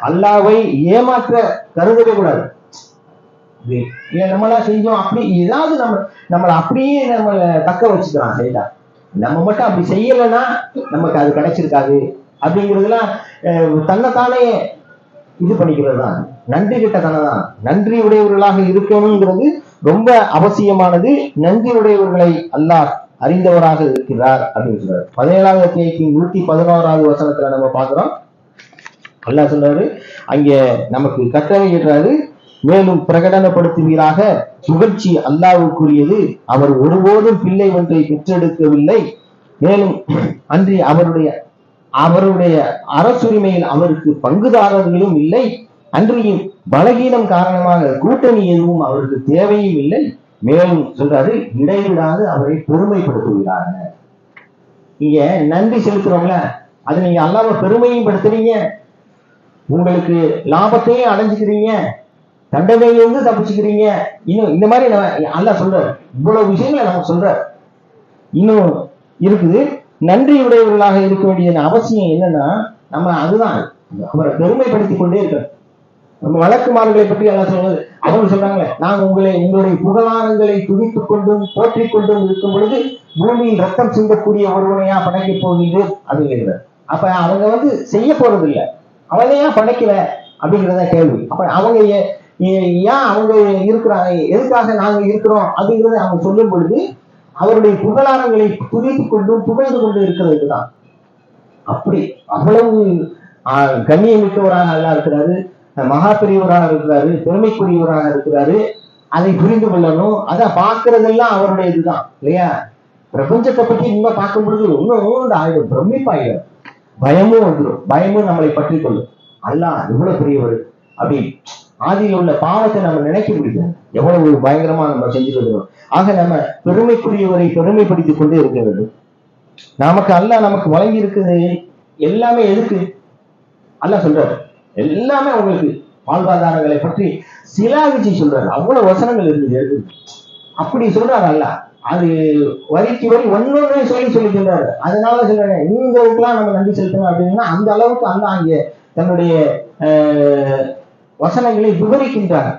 அல்லாவை ஏமாற்ற கருதவே கூடாது. நம்மளா செஞ்சோம் அப்படி ஏதாவது நம்மளை அப்படியே நம்மள தக்க வச்சுக்கலாம். சரிதா, நம்ம மட்டும் அப்படி செய்யலைன்னா நமக்கு அது கிடைச்சிருக்காது அப்படிங்கிறதுலாம் தன்னைத்தானே இது பண்ணிக்கிறது தான். நன்றி கிட்ட தானதான். நன்றி உடையவர்களாக இருக்கணுங்கிறது ரொம்ப அவசியமானது. நன்றி உடையவர்களை அல்லாஹ் அறிந்தவராக இருக்கிறார் அப்படின்னு சொல்றாரு. 17வது அத்தியாயத்தின் 111வது வசனத்துல நம்ம பார்க்கிறோம். அல்லாஹ் சொல்றாரு, அங்க நமக்கு கட்டளையிடுறாரு, மேலும் பிரகடனப்படுத்துவீராக, புகழ்ச்சி அல்லாஹ்வுக்குரியது, அவர் ஒருபோதும் பிள்ளை ஒன்றை பெற்றெடுக்கவில்லை, மேலும் அன்றி அவருடைய அரசுரிமையில் அவருக்கு பங்குதாரர்களும் இல்லை, அன்றியும் பலகீனம் காரணமாக கூட்டணி எதுவும் அவருக்கு தேவையும் இல்லை. மேலும் சொல்றாரு, இடைவிடாது அவரை பெருமைப்படுத்துகிறாங்க. நீங்க நன்றி செலுத்துறவங்கள அது நீங்க அல்லாம பெருமையும் படுத்துறீங்க, உங்களுக்கு லாபத்தையும் அடைஞ்சுக்கிறீங்க, தண்டனையிலிருந்து தப்பிச்சுக்கிறீங்க. இன்னும் இந்த மாதிரி அல்லாஹ் சொல்றாரு, இவ்வளவு விஷயங்களை நம்ம சொல்றாரு. இன்னும் இருக்குது. நன்றி உடையவர்களாக இருக்க வேண்டிய அவசியம் என்னன்னா, நம்ம அதுதான் அவரை பெருமைப்படுத்தி கொண்டே இருக்க. நம்ம வழக்குமார்களை பற்றி எல்லாம் சொல்றது, அவங்க சொல்றாங்களே, நான் உங்களுடைய புகழாரங்களை துதித்துக் கொண்டும் போற்றிக் கொண்டும் இருக்கும் பொழுது பூமியில் ரத்தம் சிந்தக்கூடிய ஒருவனையா படைக்க போகிறது அப்படிங்கிறது. அப்ப அவங்க செய்ய போறது இல்லை, அவனையா படைக்கல அப்படிங்கிறத கேள்வி. அப்ப அவங்க ஏன் அவங்க இருக்கிறாங்க, எதுக்காக நாங்க இருக்கிறோம் அப்படிங்கிறத அவங்க சொல்லும் பொழுது அவருடைய புகழாரங்களை துதித்துக் கொண்டும் புகழ்ந்து கொண்டு இருக்கிறது தான். அப்படி அவ்வளவு கண்ணியமிக்கவராக அல்லா இருக்கிறாரு, மகா பெரியவராக இருக்கிறாரு, பெருமைக்குரியவராக இருக்கிறாரு. அதை புரிந்து கொள்ளணும். அதை பார்க்கறதெல்லாம் அவருடைய இதுதான் இல்லையா? பிரபஞ்சத்தை பற்றி இன்னும் பார்க்கும் பொழுது இன்னும் ஆயிடும், பிரமிப்பாயிடும், பயமும் வந்துடும். பயமும் நம்மளை பற்றி கொள்ளும். அல்லாஹ் எவ்வளவு பெரியவர் அப்படி ஆதியில் உள்ள பாவத்தை நம்ம நினைக்க முடியும், எவ்வளவு பயங்கரமா நம்ம செஞ்சுட்டு இருக்கிறோம். ஆக நம்ம பெருமைக்குரியவரை பெருமைப்படுத்திக் கொண்டே இருக்க வேண்டும். நமக்கு வழங்கி இருக்குது எல்லாமே எதுக்கு? அல்லாஹ் சொல்றாரு, எல்லாமே உங்களுக்கு வாழ்வாதாரங்களை பற்றி சிலாகிச்சு சொல்றாரு. அவ்வளவு வசனங்கள் இருக்குது. அப்படி சொல்றாரு அல்லாஹ். அது வரிக்கு வரி ஒன்னொன்னே சொல்லி சொல்றாரு. அதனால சொல்றேன், இவங்களுக்கெல்லாம் நம்ம நன்றி செலுத்தணும் அப்படின்னா அந்த அளவுக்கு அல்லாஹ் அங்கே தன்னுடைய வசனங்களை விவரிக்கின்றார்.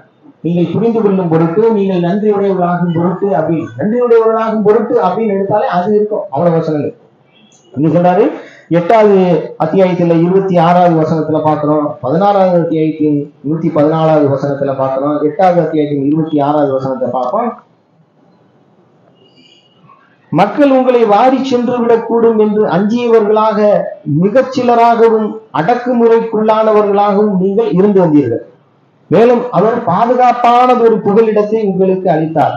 நீங்கள் புரிந்து கொள்ளும் பொருட்டு, நீங்கள் நன்றியுடையவர்களாகும் பொருட்டு அப்படின்னு, நன்றியுடையவர்களாகும் பொருட்டு அப்படின்னு எடுத்தாலே அது இருக்கும். அவ்வளவு வசனங்கள் இங்க சொல்றாரு. 8வது அத்தியாயத்துல 26வது வசனத்துல பாக்குறோம். 16வது அத்தியாயத்தின் 114வது வசனத்துல பாக்குறோம். 8வது அத்தியாயத்தின் 26வது வசனத்தை பார்ப்போம். மக்கள் உங்களை வாரி சென்று விடக்கூடும் என்று அஞ்சியவர்களாக மிகச் சிலராகவும் அடக்குமுறைக்குள்ளானவர்களாகவும் நீங்கள் இருந்து வந்தீர்கள். மேலும் அவர் பாதுகாப்பான ஒரு புகலிடத்தை உங்களுக்கு அளித்தார்.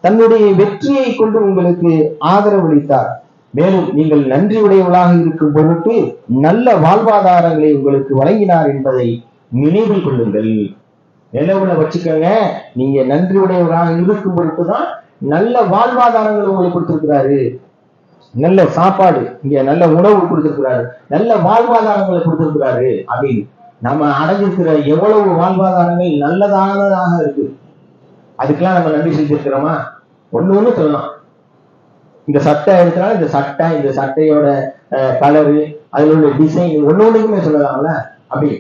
தன்னுடைய வெற்றியை கொண்டு உங்களுக்கு ஆதரவளித்தார். மேலும் நீங்கள் நன்றியுடையவர்களாக இருக்கும் பொருட்டு நல்ல வாழ்வாதாரங்களை உங்களுக்கு வழங்கினார் என்பதை நினைவில் கொள்ளுங்கள். நிலவுல வச்சுக்கோங்க, நீங்க நன்றியுடையவர்களாக இருக்கும் பொருட்டு தான் நல்ல வாழ்வாதாரங்களை உங்களுக்கு கொடுத்திருக்கிறாரு. நல்ல சாப்பாடு, இங்க நல்ல உணவு கொடுத்திருக்கிறாரு, நல்ல வாழ்வாதாரங்களை கொடுத்திருக்கிறாரு அப்படின்னு நம்ம அடைஞ்சிருக்கிற எவ்வளவு வாழ்வாதாரங்கள் நல்லதானதாக இருக்கு. அதுக்கெல்லாம் நம்ம நன்றி செஞ்சிருக்கிறோமா? ஒண்ணு சொல்லலாம். இந்த சட்டை எடுத்தாலும் இந்த சட்டையோட கலரு, அதில் உள்ள டிசைன் ஒன்னொன்றுக்குமே சொல்லலாம்ல. அப்படி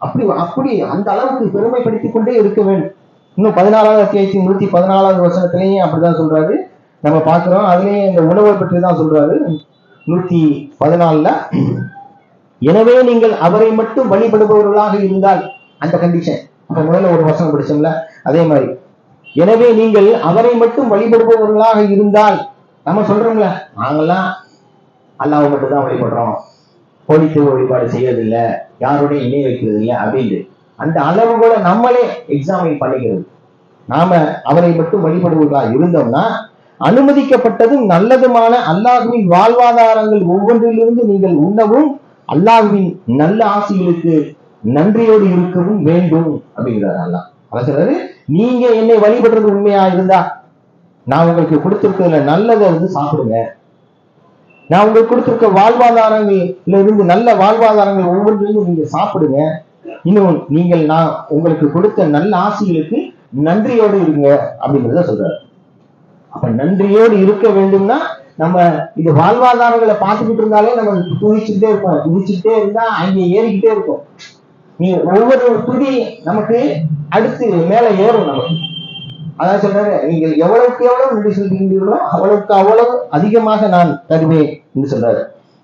அப்படி அப்படி அந்த அளவுக்கு பெருமைப்படுத்திக் கொண்டே இருக்க வேண்டும். இன்னும் 16வது அத்தியாயத்தின் 114வது வசனத்திலேயும் அப்படிதான் சொல்றாரு. நம்ம பார்க்கிறோம். அதுலயும் இந்த உணவை பற்றி தான் சொல்றாரு. 114ல, எனவே நீங்கள் அவரை மட்டும் வழிபடுபவர்களாக இருந்தால், அந்த கண்டிஷன் அப்ப முதல்ல ஒரு வசனம் படிச்சோம்ல, அதே மாதிரி எனவே நீங்கள் அவரை மட்டும் வழிபடுபவர்களாக இருந்தால், நம்ம சொல்றோம்ல நாங்கெல்லாம் அல்லாஹ்வை மட்டும் தான் வழிபடுறோம், கோடித்துவ வழிபாடு செய்யறதில்லை, யாருடைய இணை வைக்கிறது இல்லை அப்படின்னு அந்த அளவு கூட நம்மளே எக்ஸாமின் பண்ணிக்கிறது. நாம அவரை மட்டும் வழிபடுவதாக இருந்தோம்னா அனுமதிக்கப்பட்டதும் நல்லதுமான அல்லாஹ்வின் வாழ்வாதாரங்கள் ஒவ்வொன்றிலிருந்து நீங்கள் உண்ணவும் அல்லாஹ்வின் நல்ல ஆசைகளுக்கு நன்றியோடு இருக்கவும் வேண்டும் அப்படிங்கிறார் அல்லாஹ். அதான் சொல்றாரு, நீங்க என்னை வழிபடுறது உண்மையா இருந்தா நான் உங்களுக்கு கொடுத்திருக்கிறதுல நல்லதை இருந்து சாப்பிடுங்க. நான் உங்களுக்கு கொடுத்திருக்க வாழ்வாதாரங்கள்ல இருந்து நல்ல வாழ்வாதாரங்கள் ஒவ்வொன்றிலிருந்து நீங்க சாப்பிடுங்க. இன்னும் நீங்கள் நான் உங்களுக்கு கொடுத்த நல்ல ஆசைகளுக்கு நன்றியோடு இருங்க அப்படிங்கிறத சொல்றாரு. அப்ப நன்றியோடு இருக்க வேண்டும்னா நம்ம இந்த வாழ்வாதாரங்களை பார்த்துக்கிட்டு இருந்தாலே நம்ம துதிச்சுட்டே இருப்போம். துதிச்சுட்டே இருந்தா அங்கே ஏறிக்கிட்டே இருக்கும். நீ ஒவ்வொரு துதி நமக்கு அடுத்து மேல ஏறும் நமக்கு. அதான் சொல்றாரு, நீங்கள் எவ்வளவுக்கு எவ்வளவு நன்றி சொல்கிறீர்களோ அவ்வளவுக்கு அவ்வளவு அதிகமாக நான் தருவேன் என்று சொல்றாரு.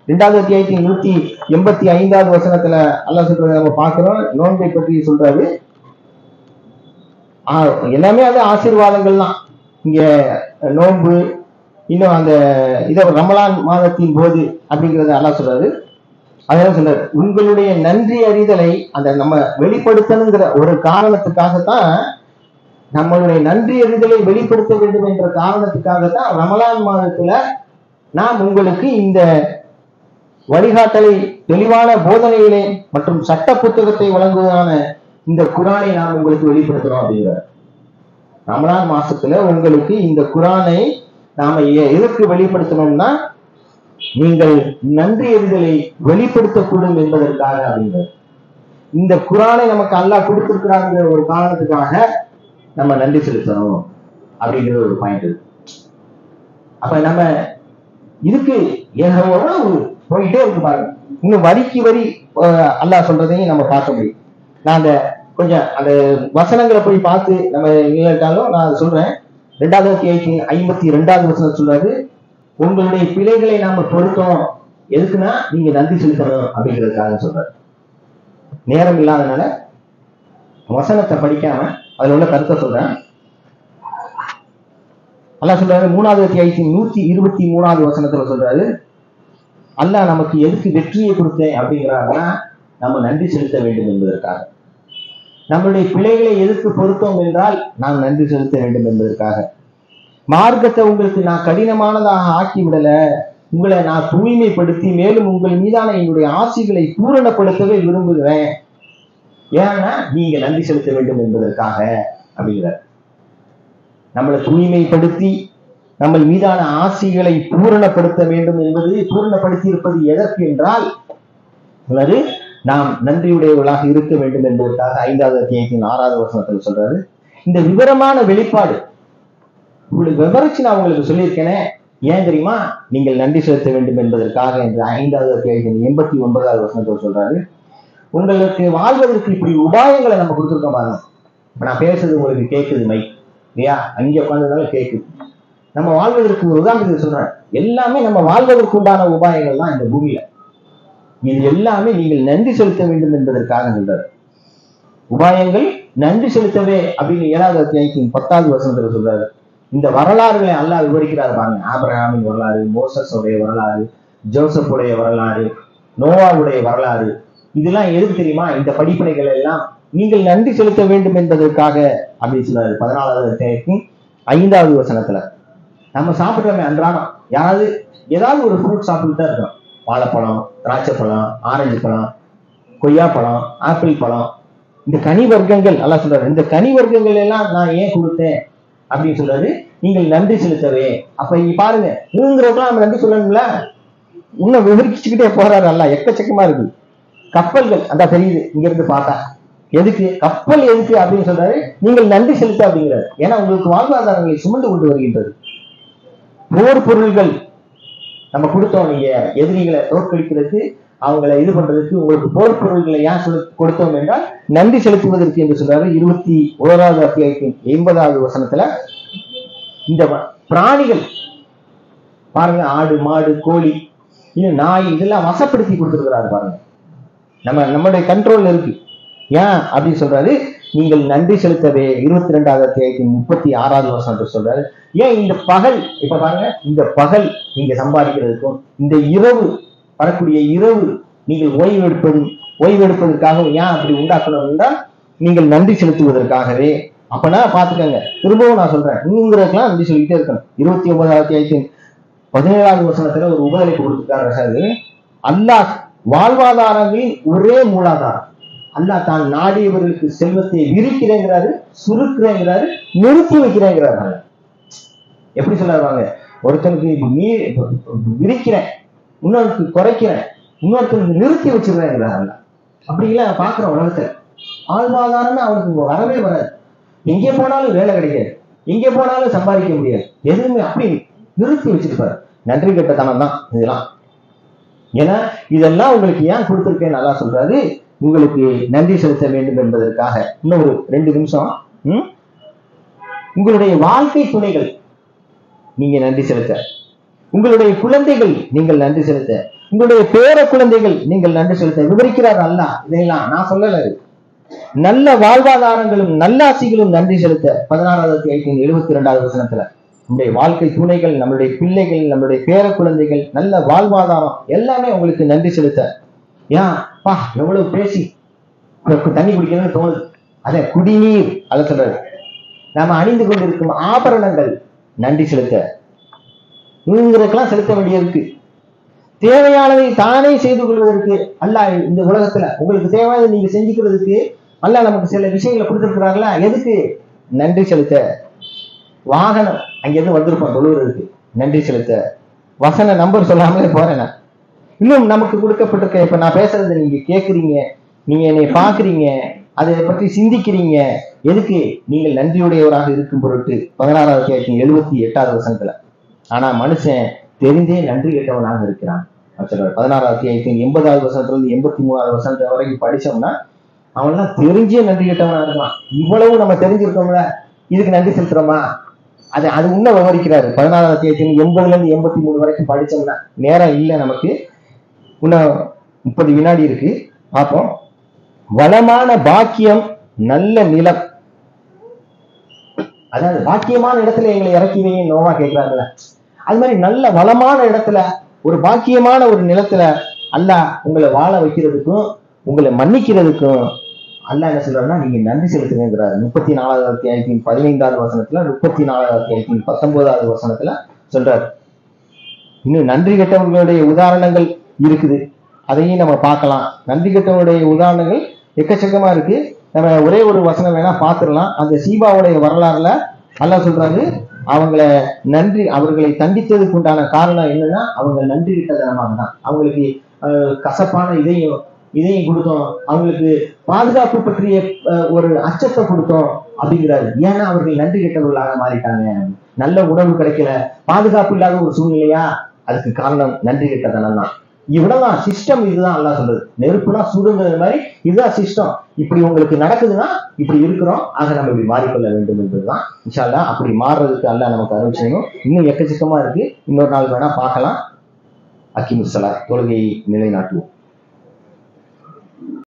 2வது அத்தியாயத்தின் 185வது வசனத்துல அல்லாஹ் சொல்றதை நம்ம பார்க்கிறோம். நோன்பை பற்றி சொல்றாரு. எல்லாமே அது ஆசீர்வாதங்கள் தான். இங்க நோன்பு, இன்னும் அந்த இதை ரமலான் மாதத்தின் போது அப்படிங்கிறத அல்லாஹ் சொல்றாரு. அதெல்லாம் சொல்றாரு, உங்களுடைய நன்றி அறிதலை அந்த நம்ம வெளிப்படுத்தணுங்கிற ஒரு காரணத்துக்காகத்தான், நம்மளுடைய நன்றி அறிதலை வெளிப்படுத்த வேண்டும் என்ற காரணத்துக்காகத்தான் ரமலான் மாதத்துல நாம் உங்களுக்கு இந்த வழிகாட்டலை, தெளிவான போதனைகளை மற்றும் சட்ட புத்தகத்தை வழங்குவதான இந்த குரானை நாம் உங்களுக்கு வெளிப்படுத்துறோம் அப்படிங்கிறார். ரமலான் மாசத்துல உங்களுக்கு இந்த குரானை நாம எதற்கு வெளிப்படுத்தணும்னா நீங்கள் நன்றி அறிதலை வெளிப்படுத்தக்கூடும் என்பதற்காக அப்படிங்கிறார். இந்த குரானை நமக்கு அல்லாஹ் கொடுத்திருக்கிறாங்கிற ஒரு காரணத்துக்காக நம்ம நன்றி செலுத்தணும் அப்படிங்கிற ஒரு பாயிண்ட் இருக்கு. அப்ப நம்ம இதுக்கு எவ்வளவு போயிட்டே இருக்கு பாருங்க. இன்னும் வரிக்கு வரி அல்லாஹ் சொல்றதையும் நம்ம பார்க்க முடியும். நான் அந்த கொஞ்சம் அந்த வசனங்களை போய் பார்த்து நம்ம இல்லட்டாலும் நான் சொல்றேன். 2வது அத்தியாயத்தின் 52வது வசனம் சொல்றாரு, உங்களுடைய பிழைகளை நாம பொறுத்தோம், எதுக்குன்னா நீங்க நன்றி செலுத்தணும் அப்படிங்கிறதுக்காக சொல்றாரு. நேரம் இல்லாதனால வசனத்தை படிக்காம அதுல உள்ள கருத்தை சொல்றேன். அல்லாஹ் சொல்றாரு, 3வது அத்தியாயத்தின் 123வது வசனத்துல சொல்றாரு, அல்லாஹ் நமக்கு எதுக்கு வெற்றியை கொடுத்தேன் அப்படிங்கிறாருன்னா நம்ம நன்றி செலுத்த வேண்டும் என்பதற்காக. நம்மளுடைய பிழைகளை எதிர்த்து பொறுத்தோம் என்றால் நாம் நன்றி செலுத்த வேண்டும் என்பதற்காக. மார்க்கத்தை உங்களுக்கு நான் கடினமானதாக ஆக்கி விடல, உங்களை நான் தூய்மைப்படுத்தி மேலும் உங்கள் மீதான என்னுடைய ஆசைகளை பூரணப்படுத்தவே விரும்புகிறேன். ஏன்னா நீங்க நன்றி செலுத்த வேண்டும் என்பதற்காக அப்படிங்கிறார். நம்மளை தூய்மைப்படுத்தி நம்ம மீதான ஆசைகளை பூரணப்படுத்த வேண்டும் என்பது, பூரணப்படுத்தி இருப்பது எதற்கு என்றால் நாம் நன்றியுடையவர்களாக இருக்க வேண்டும் என்பதற்காக 5வது அத்தியாயத்தின் 6வது வசனத்தில் சொல்றாரு. இந்த விவரமான வெளிப்பாடு உங்களுக்கு விவரிச்சு நான் உங்களுக்கு சொல்லியிருக்கேனே, ஏன் தெரியுமா? நீங்கள் நன்றி செலுத்த வேண்டும் என்பதற்காக என்று 5வது அத்தியாயத்தின் 89வது வசனத்தில் சொல்றாரு. உங்களுக்கு வாழ்வதற்கு இப்படி உபாயங்களை நம்ம கொடுத்துருக்கோம் பாருங்க. இப்ப நான் பேசுறது உங்களுக்கு கேட்குது மைக் இல்லையா, அங்கே உட்காந்துருந்தாலும் கேட்குது. நம்ம வாழ்வதற்கு ஒரு உதாரணத்துக்கு சொல்றேன், எல்லாமே நம்ம வாழ்வதற்கு உண்டான உபாயங்கள் தான் இந்த பூமியில. இது எல்லாமே நீங்கள் நன்றி செலுத்த வேண்டும் என்பதற்காக சொல்றாரு. உபாயங்கள் நன்றி செலுத்தவே அப்படின்னு 7வது அத்தியாயத்தின் 10வது வசனத்துல சொல்றாரு. இந்த வரலாறுகளை அல்லாஹ் விவரிக்கிறார் பாருங்க. ஆபிரகாமின் வரலாறு, மோசஸ் உடைய வரலாறு, ஜோசப் உடைய வரலாறு, நோவாவுடைய வரலாறு, இதெல்லாம் எதுக்கு தெரியுமா? இந்த படிப்பனைகள் எல்லாம் நீங்கள் நன்றி செலுத்த வேண்டும் என்பதற்காக அப்படின்னு சொல்றாரு. 14வது அத்தியாயத்தின் 5வது வசனத்துல நம்ம சாப்பிடுறோமே அன்றாடம், யாராவது ஏதாவது ஒரு ஃப்ரூட் சாப்பிட்டு தான் இருக்கோம். வாழைப்பழம், திராட்சை பழம், ஆரஞ்சு பழம், கொய்யாப்பழம், ஆப்பிள் பழம், இந்த கனி வர்க்கங்கள் எல்லாம் சொல்றாரு. இந்த கனி வர்க்கங்கள் எல்லாம் நான் ஏன் கொடுத்தேன் அப்படின்னு சொல்றாரு, நீங்கள் நன்றி செலுத்தவே. அப்ப இங்க பாருங்க, இவங்கிறதுக்கெல்லாம் நம்ம நன்றி சொல்லணும்ல. இன்னும் விவரிச்சுக்கிட்டே போறாரு. அல்ல எக்கச்சக்கமா இருக்கு. கப்பல்கள் அந்த தெரியுது இங்க இருந்து பார்த்தா. எதுக்கு கப்பல் எதுக்கு அப்படின்னு சொல்றாரு, நீங்கள் நன்றி செலுத்த அப்படிங்கிறாரு. ஏன்னா உங்களுக்கு வாழ்வாதாரங்களை சுமந்து கொண்டு வருகின்றது. போர் பொருள்கள் நம்ம கொடுத்தோம், நீங்க எதிரிகளை தோற்கடிக்கிறதுக்கு, அவங்களை இது பண்றதுக்கு உங்களுக்கு போர் பொருள்களை ஏன் கொடுத்தோம் என்றால் நன்றி செலுத்துவதற்கு என்று சொல்றாரு. 21வது அத்தியாயத்தின் 80வது வசனத்துல இந்த பிராணிகள் பாருங்க, ஆடு, மாடு, கோழி, இன்னும் நாய், இதெல்லாம் வசப்படுத்தி கொடுத்துருக்கிறாரு பாருங்க. நம்மளுடைய கண்ட்ரோல் இருக்கு. ஏன் அப்படின்னு சொல்றாரு, நீங்கள் நன்றி செலுத்தவே. 22வது அத்தியாயத்தின் 36வது வசனத்தை சொல்றாரு. ஏன் இந்த பகல், இப்ப பாருங்க, இந்த பகல் நீங்க சம்பாதிக்கிறதுக்கும், இந்த இரவு வரக்கூடிய இரவு நீங்கள் ஓய்வெடுப்பதற்காக ஏன் அப்படி உண்டாக்கணும் என்றால் நீங்கள் நன்றி செலுத்துவதற்காகவே. அப்பனா பாத்துக்கங்க, திரும்பவும் நான் சொல்றேன், இன்னுங்கிறதுக்கெல்லாம் நன்றி சொல்லிக்கிட்டே இருக்கணும். 29வது அத்தியாயத்தின் 17வது வசனத்துல ஒரு உபதளிப்பு கொடுத்துருக்காரு. அல்லாஹ் வாழ்வாதாரங்களின் ஒரே மூலாதாரம். அல்லாஹ் தான் நாடியவர்களுக்கு செல்வத்தை விரிக்கிறேங்கிறாரு, சுருக்கிறேங்கிறாரு, நிறுத்தி வைக்கிறேங்கிறாரு. எப்படி சொல்றாங்க, ஒருத்தனுக்கு நீ விரிக்கிறேன், இன்னொருக்கு குறைக்கிறேன், இன்னொருத்தனுக்கு நிறுத்தி வச்சிருக்கிறாங்க. அப்படிலாம் பாக்குறோம் உலகத்துல. வாழ்வாதாரம்னு அவனுக்கு வரவே வராது. எங்கே போனாலும் வேலை கிடைக்காது, எங்கே போனாலும் சம்பாதிக்க முடியாது, எதுவுமே அப்படி நிறுத்தி வச்சிருப்பாரு. நன்றி கெட்டத்தனம் தான் இதெல்லாம். ஏன்னா இதெல்லாம் உங்களுக்கு ஏன் கொடுத்துருக்கேன்னு நல்லா சொல்றாரு, உங்களுக்கு நன்றி செலுத்த வேண்டும் என்பதற்காக. இன்னும் ஒரு 2 நிமிஷம். உங்களுடைய வாழ்க்கை துணைகள் நீங்க நன்றி செலுத்த, உங்களுடைய குழந்தைகள் நீங்கள் நன்றி செலுத்த, உங்களுடைய பேர குழந்தைகள் நீங்கள் நன்றி செலுத்த விவரிக்கிறார் அல்லாஹ். இதெல்லாம் நான் சொல்லல. நல்ல வாழ்வாதாரங்களும் நல்லாசிகளும் நன்றி செலுத்த 16வது அத்தியாயத்தின் 72வது வசனத்துல நம்முடைய வாழ்க்கை துணைகள், நம்மளுடைய பிள்ளைகள், நம்மளுடைய பேர குழந்தைகள், நல்ல வாழ்வாதாரம் எல்லாமே உங்களுக்கு நன்றி செலுத்த. ஏன் பா எவ்வளவு பேசி தண்ணி குடிக்கணும்னு தோணுது, அதே குடிநீர் அதை சொல்றாரு. நாம அணிந்து கொண்டிருக்கும் ஆபரணங்கள் நன்றி செலுத்த. இவங்களுக்கெல்லாம் செலுத்த வேண்டியிருக்கு. தேவையானதை தானே செய்து கொள்வதற்கு அல்லாஹ் இந்த உலகத்துல உங்களுக்கு தேவையானதை நீங்க செஞ்சுக்கிறதுக்கு அல்லாஹ் நமக்கு சில விஷயங்களை கொடுத்துருக்கிறாங்களா, எதுக்கு? நன்றி செலுத்த. வாகனம் அங்கிருந்து வந்திருப்போம் தொழுவதற்கு, நன்றி செலுத்த. வசன நம்பர் சொல்லாமலே போறேன். இன்னும் நமக்கு கொடுக்கப்பட்டிருக்க, இப்ப நான் பேசுறதை நீங்க கேட்குறீங்க, நீங்க என்னை பாக்குறீங்க, அதை பற்றி சிந்திக்கிறீங்க, எதுக்கு? நீங்கள் நன்றியுடையவராக இருக்கும் பொருட்டு. 16வது அத்தியாயத்தின் 78வது வசனத்துல. ஆனா மனுஷன் தெரிந்தே நன்றி கேட்டவனாக இருக்கிறான். 16வது அத்தியாயத்தின் 80வது வசனத்துல இருந்து 83வது வசனத்து வரைக்கும் படிச்சோம்னா அவன்லாம் தெரிஞ்சே நன்றி கேட்டவனா இருக்கான். இவ்வளவு நம்ம தெரிஞ்சிருக்கோம்ல, இதுக்கு நன்றி செலுத்துறோமா? அது இன்னும் விவரிக்கிறாரு. 16வது அத்தியாயத்தின் 80ல இருந்து 83 வரைக்கும் படிச்சோம்னா நேரம் இல்லை நமக்கு, இன்னும் 30 வினாடி இருக்கு, பார்ப்போம். வளமான பாக்கியம், நல்ல நிலம், அதாவது பாக்கியமான இடத்துல எங்களை இறக்கி வைங்க நோவா கேட்கிறாங்கல்ல, அது மாதிரி நல்ல வளமான இடத்துல, ஒரு பாக்கியமான ஒரு நிலத்துல அல்லாஹ் உங்களை வாழ வைக்கிறதுக்கும் உங்களை மன்னிக்கிறதுக்கும் அல்லாஹ் என்ன சொல்றாருன்னா நீங்க நன்றி செலுத்துங்கிறாரு. 34வது அத்தியாயத்தின் 15வது வசனத்துல, 34வது அத்தியாயத்தின் 19வது வசனத்துல சொல்றாரு. இன்னும் நன்றி கெட்டவர்களுடைய உதாரணங்கள் இருக்குது, அதையும் நம்ம பார்க்கலாம். நன்றி கெட்டவனுடைய உதாரணங்கள் எக்கச்சக்கமா இருக்கு. நம்ம ஒரே ஒரு வசனம் வேணா பார்த்துடலாம். அந்த சீபாவுடைய வரலாறுல அல்லாஹ் சொல்றாரு, அவர்களை தண்டித்ததுக்கு உண்டான காரணம் என்னன்னா அவங்க நன்றி கிட்டத்தனமாக தான். அவங்களுக்கு கசப்பான இதையும் கொடுத்தோம், அவங்களுக்கு பாதுகாப்பு பற்றிய ஒரு அச்சத்தை கொடுத்தோம் அப்படிங்கிறாரு. ஏன்னா அவர்கள் நன்றி கெட்டவர்களாக மாறிட்டாங்க. நல்ல உணவு கிடைக்கல, பாதுகாப்பு இல்லாத ஒரு சூழ்நிலையா, அதுக்கு காரணம் நன்றி கெட்டதனம் தான். இவ்வளவுதான் சிஸ்டம். இதுதான் அல்லாஹ் சொல்றது. நெருப்புனா சுடுங்கிறது மாதிரி இதுதான் சிஸ்டம். இப்படி உங்களுக்கு நடக்குதுன்னா இப்படி இருக்கிறோம், ஆக நம்ம இப்படி மாறிக்கொள்ள வேண்டும் என்பதுதான். இன்ஷா அல்லாஹ் அப்படி மாறுறதுக்கு அல்லாஹ் நமக்கு அருள் செய்யணும். இன்னும் எக்கச்சக்கமா இருக்கு, இன்னொரு நாள் வேணா பார்க்கலாம். அக்கிமுஸ்ஸலாத், தொழுகையை நிலைநாட்டுவோம்.